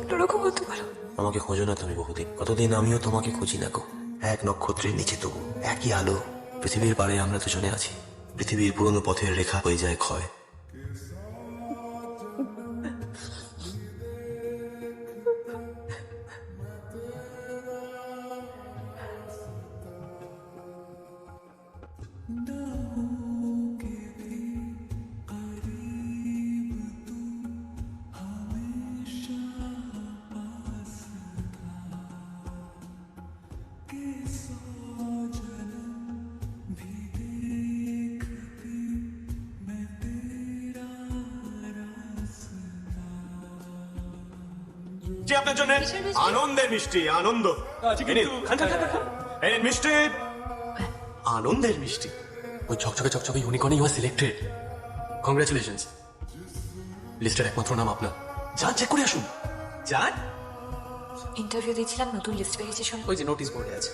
অন্যরকম হতে পারো। আমাকে খোঁজো না তুমি বহুদিন, কতদিন আমিও তোমাকে খুঁজি না গো। এক নক্ষত্রের নিচে তবু একই আলো, পৃথিবীর পাড়ে আমরা দুজনে আছি। পৃথিবীর পুরনো পথের রেখা হয়ে যায় ক্ষয়। আপনার জন্য আনন্দের মিষ্টি, আনন্দ। এই মিষ্টি, আনন্দের মিষ্টি। ওই ঝকঝকে ঝকঝকে ইউনিকর্নে ইউ আর সিলেক্টেড। কংগ্রাচুলেশনস। লিস্টের একমাত্র নাম আপনার। যান চেক করে আসুন। যান। ইন্টারভিউ দিয়েছিলাম, নতুন লিস্ট বেরিয়েছে শুনে। ওই যে নোটিশ বোর্ডে আছে।